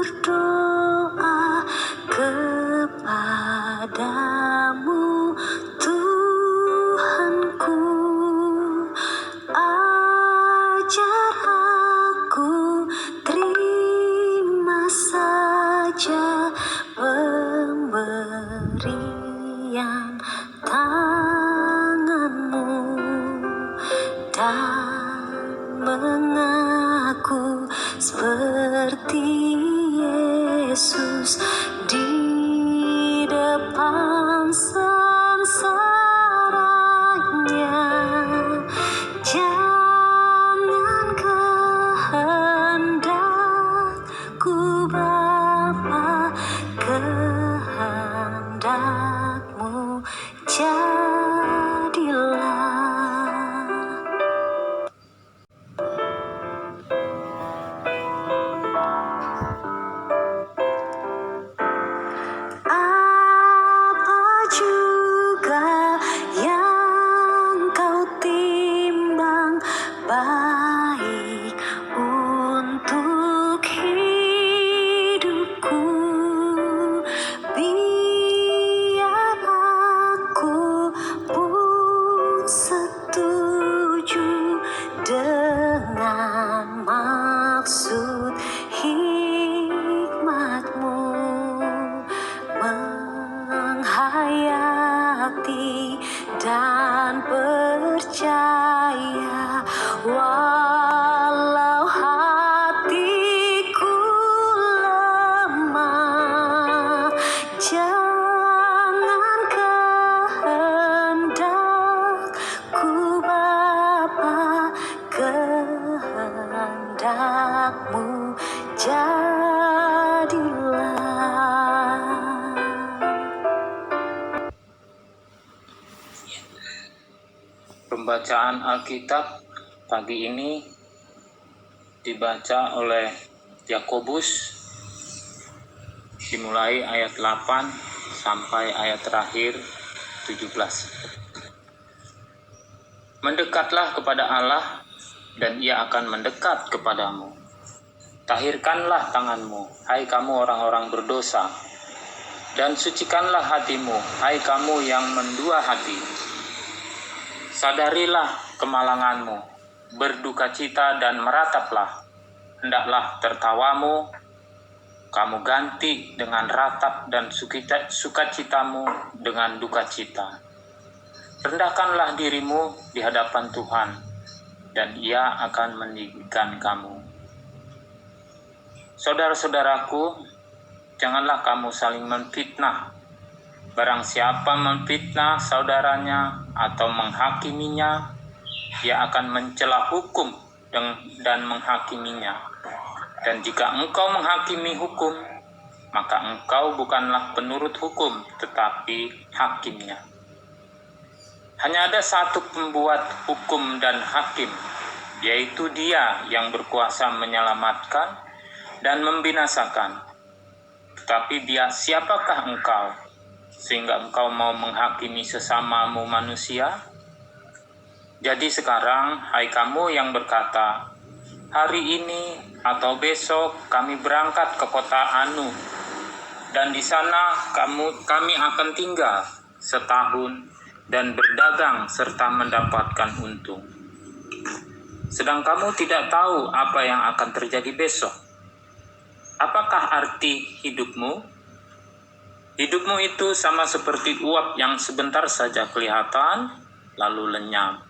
berdoa kepadamu, Tuhanku. Ajar aku terima saja pemberian tanganmu dan mengaku seperti Yesus di depan sengsaranya. Jangan kehendakku Bapa, kehendakmu jadilah. Apa juga yang kau timbang baik untuk hidupku, biar aku pun setuju dengan maksud hikmatmu, menghayati dan percaya walau hatiku lemah. Jangan kehendakku Bapa, kehendakmu jadilah. Pembacaan Alkitab pagi ini dibaca oleh Yakobus, dimulai ayat 8 sampai ayat terakhir 17. Mendekatlah kepada Allah dan Ia akan mendekat kepadamu. Tahirkanlah tanganmu, hai kamu orang-orang berdosa, dan sucikanlah hatimu, hai kamu yang mendua hati. Sadarilah kemalanganmu, berdukacita dan merataplah. Hendaklah tertawamu kamu ganti dengan ratap, dan sukacitamu dengan dukacita. Rendahkanlah dirimu di hadapan Tuhan, dan Ia akan meninggikan kamu. Saudara-saudaraku, janganlah kamu saling memfitnah. Barang siapa memfitnah saudaranya atau menghakiminya, ia akan mencela hukum dan menghakiminya. Dan jika engkau menghakimi hukum, maka engkau bukanlah penurut hukum, tetapi hakimnya. Hanya ada satu pembuat hukum dan hakim, yaitu Dia yang berkuasa menyelamatkan dan membinasakan. Tetapi siapakah engkau, sehingga engkau mau menghakimi sesamamu manusia? Jadi sekarang, hai kamu yang berkata, hari ini atau besok kami berangkat ke kota Anu, dan di sana kami akan tinggal setahun dan berdagang serta mendapatkan untung. Sedang kamu tidak tahu apa yang akan terjadi besok. Apakah arti hidupmu? Hidupmu itu sama seperti uap yang sebentar saja kelihatan, lalu lenyap.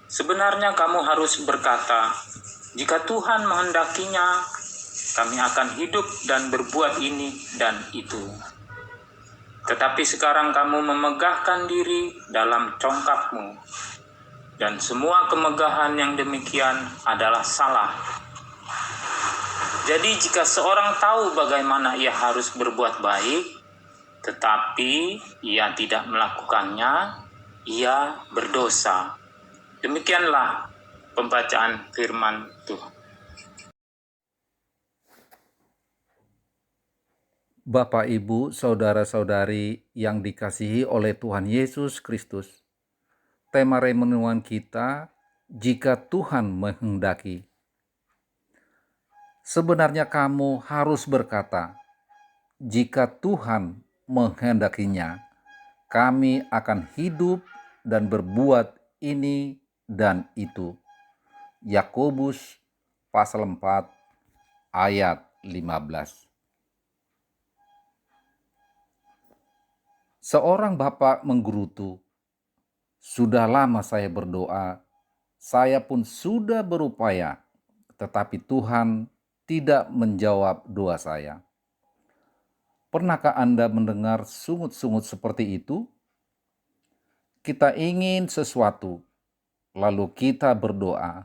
Sebenarnya kamu harus berkata, jika Tuhan menghendakinya, kami akan hidup dan berbuat ini dan itu. Tetapi sekarang kamu memegahkan diri dalam congkakmu, dan semua kemegahan yang demikian adalah salah. Jadi jika seorang tahu bagaimana ia harus berbuat baik, tetapi ia tidak melakukannya, ia berdosa. Demikianlah pembacaan firman Tuhan. Bapak, Ibu, saudara-saudari yang dikasihi oleh Tuhan Yesus Kristus, tema renungan kita, jika Tuhan menghendaki. Sebenarnya kamu harus berkata, jika Tuhan menghendakinya, kami akan hidup dan berbuat ini dan itu. Yakobus pasal 4 ayat 15. Seorang bapak menggerutu, "Sudah lama saya berdoa, saya pun sudah berupaya, tetapi Tuhan tidak menjawab doa saya." Pernahkah Anda mendengar sungut-sungut seperti itu? Kita ingin sesuatu, lalu kita berdoa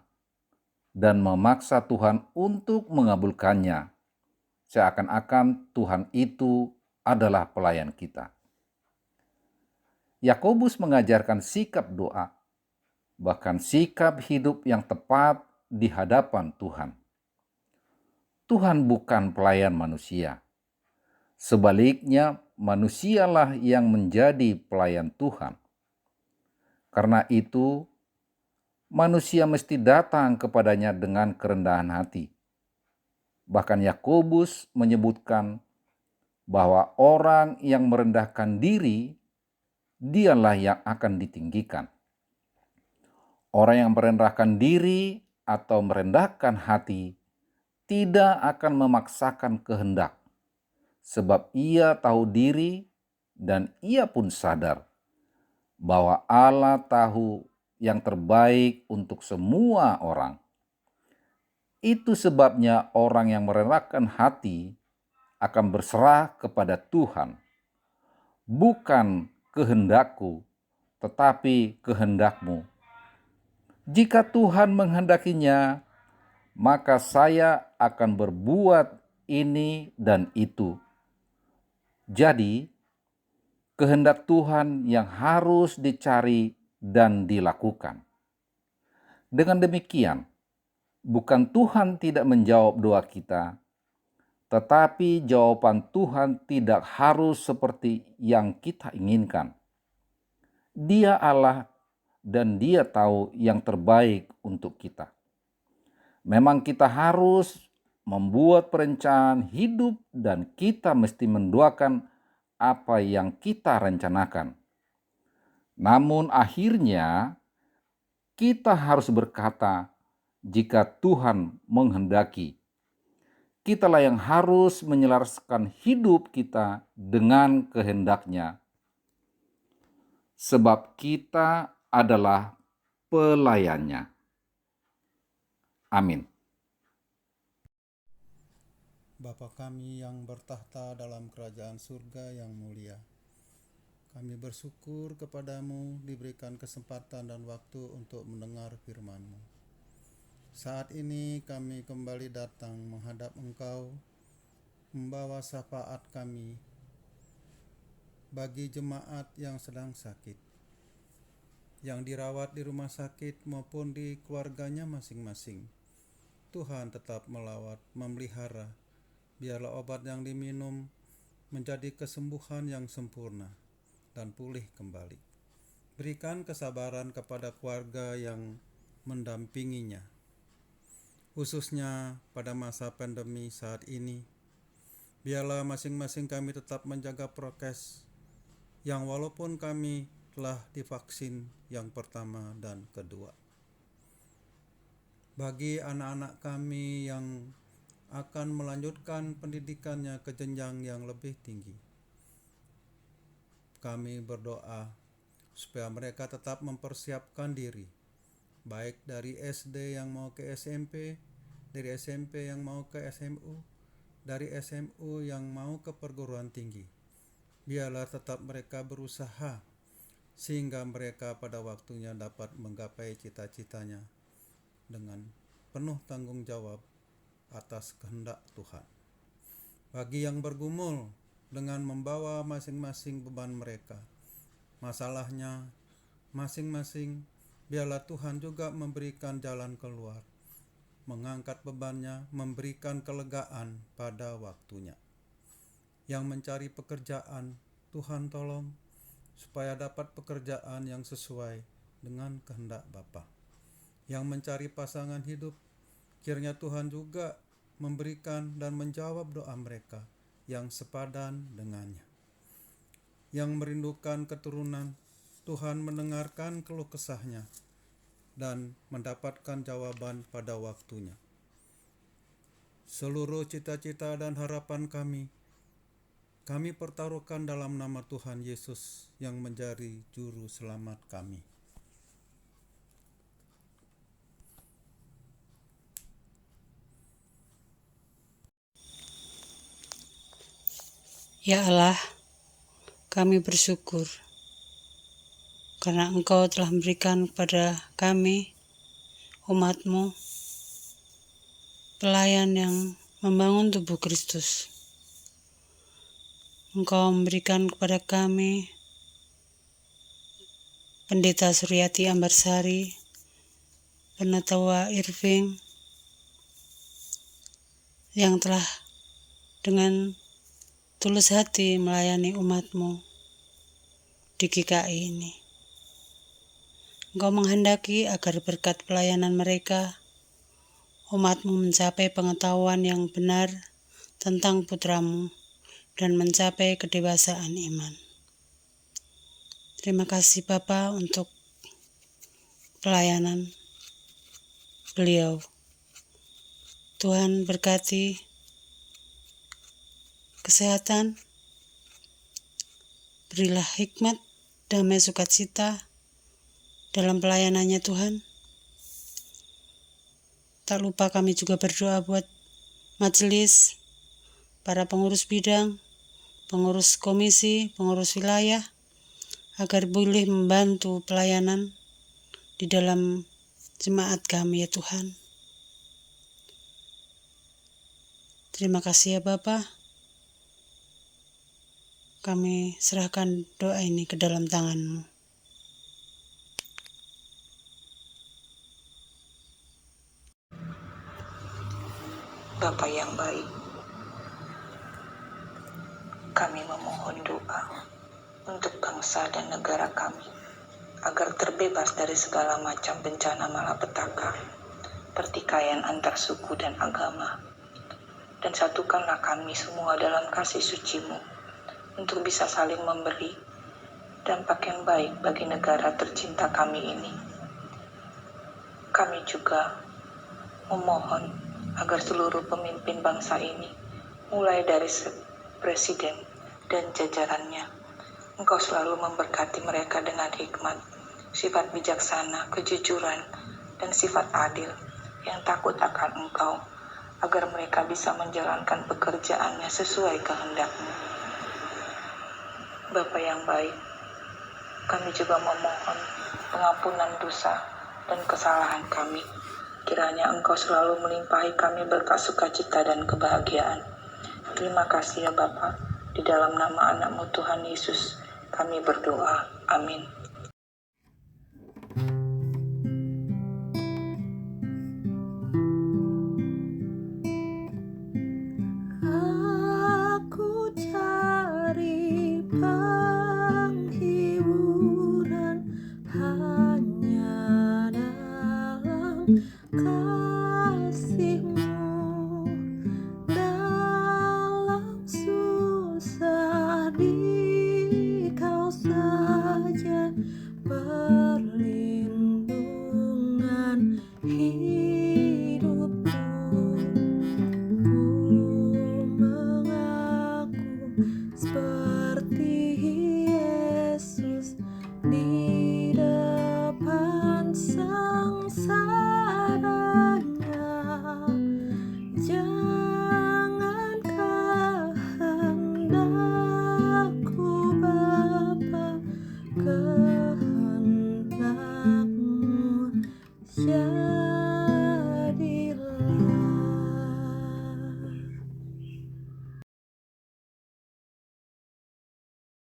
dan memaksa Tuhan untuk mengabulkannya, seakan-akan Tuhan itu adalah pelayan kita. Yakobus mengajarkan sikap doa, bahkan sikap hidup yang tepat di hadapan Tuhan. Tuhan bukan pelayan manusia. Sebaliknya, manusialah yang menjadi pelayan Tuhan. Karena itu, manusia mesti datang kepadanya dengan kerendahan hati. Bahkan Yakobus menyebutkan bahwa orang yang merendahkan diri, dialah yang akan ditinggikan. Orang yang merendahkan diri atau merendahkan hati tidak akan memaksakan kehendak, sebab ia tahu diri dan ia pun sadar bahwa Allah tahu yang terbaik untuk semua orang. Itu sebabnya orang yang merendahkan hati akan berserah kepada Tuhan. Bukan kehendakku, tetapi kehendakmu. Jika Tuhan menghendakinya, maka saya akan berbuat ini dan itu. Jadi, kehendak Tuhan yang harus dicari dan dilakukan. Dengan demikian, bukan Tuhan tidak menjawab doa kita, tetapi jawaban Tuhan tidak harus seperti yang kita inginkan. Dia Allah dan Dia tahu yang terbaik untuk kita. Memang kita harus membuat perencanaan hidup dan kita mesti mendoakan apa yang kita rencanakan. Namun akhirnya kita harus berkata, jika Tuhan menghendaki, kitalah yang harus menyelaraskan hidup kita dengan kehendaknya. Sebab kita adalah pelayannya. Amin. Bapa kami yang bertahta dalam kerajaan surga yang mulia, kami bersyukur kepadamu diberikan kesempatan dan waktu untuk mendengar firman-Mu. Saat ini kami kembali datang menghadap Engkau, membawa syafaat kami bagi jemaat yang sedang sakit, yang dirawat di rumah sakit maupun di keluarganya masing-masing. Tuhan tetap melawat, memelihara, biarlah obat yang diminum menjadi kesembuhan yang sempurna dan pulih kembali. Berikan kesabaran kepada keluarga yang mendampinginya, khususnya pada masa pandemi saat ini. Biarlah masing-masing kami tetap menjaga prokes, yang walaupun kami telah divaksin yang pertama dan kedua. Bagi anak-anak kami yang akan melanjutkan pendidikannya ke jenjang yang lebih tinggi, kami berdoa supaya mereka tetap mempersiapkan diri, baik dari SD yang mau ke SMP, dari SMP yang mau ke SMU, dari SMU yang mau ke perguruan tinggi. Biarlah tetap mereka berusaha sehingga mereka pada waktunya dapat menggapai cita-citanya dengan penuh tanggung jawab atas kehendak Tuhan. Bagi yang bergumul dengan membawa masing-masing beban mereka, masalahnya masing-masing, biarlah Tuhan juga memberikan jalan keluar, mengangkat bebannya, memberikan kelegaan pada waktunya. Yang mencari pekerjaan, Tuhan tolong supaya dapat pekerjaan yang sesuai dengan kehendak Bapa. Yang mencari pasangan hidup, kiranya Tuhan juga memberikan dan menjawab doa mereka yang sepadan dengannya. Yang merindukan keturunan, Tuhan mendengarkan keluh kesahnya dan mendapatkan jawaban pada waktunya. Seluruh cita-cita dan harapan kami pertaruhkan dalam nama Tuhan Yesus yang menjadi juru selamat kami. Ya Allah, kami bersyukur karena Engkau telah memberikan kepada kami, umat-Mu, pelayan yang membangun tubuh Kristus. Engkau memberikan kepada kami Pendeta Suryati Ambarsari, Penatua Irving, yang telah dengan tulus hati melayani umat-Mu di GKI ini. Engkau menghendaki agar berkat pelayanan mereka, umat-Mu mencapai pengetahuan yang benar tentang putra-Mu dan mencapai kedewasaan iman. Terima kasih Bapa untuk pelayanan beliau. Tuhan berkati kesehatan, berilah hikmat, damai, sukacita dalam pelayanannya Tuhan. Tak lupa kami juga berdoa buat majelis, para pengurus bidang, pengurus komisi, pengurus wilayah, agar boleh membantu pelayanan di dalam jemaat kami ya Tuhan. Terima kasih ya Bapa. Kami serahkan doa ini ke dalam tangan-Mu. Bapa yang baik, kami memohon doa untuk bangsa dan negara kami, agar terbebas dari segala macam bencana malapetaka, pertikaian antar suku dan agama. Dan satukanlah kami semua dalam kasih suci-Mu, untuk bisa saling memberi dampak yang baik bagi negara tercinta kami ini. Kami juga memohon agar seluruh pemimpin bangsa ini, mulai dari presiden dan jajarannya, Engkau selalu memberkati mereka dengan hikmat, sifat bijaksana, kejujuran, dan sifat adil yang takut akan Engkau, agar mereka bisa menjalankan pekerjaannya sesuai kehendak-Mu. Bapa yang baik, kami juga memohon pengampunan dosa dan kesalahan kami. Kiranya Engkau selalu melimpahi kami berkat sukacita dan kebahagiaan. Terima kasih ya Bapa, di dalam nama anak-Mu Tuhan Yesus kami berdoa. Amin.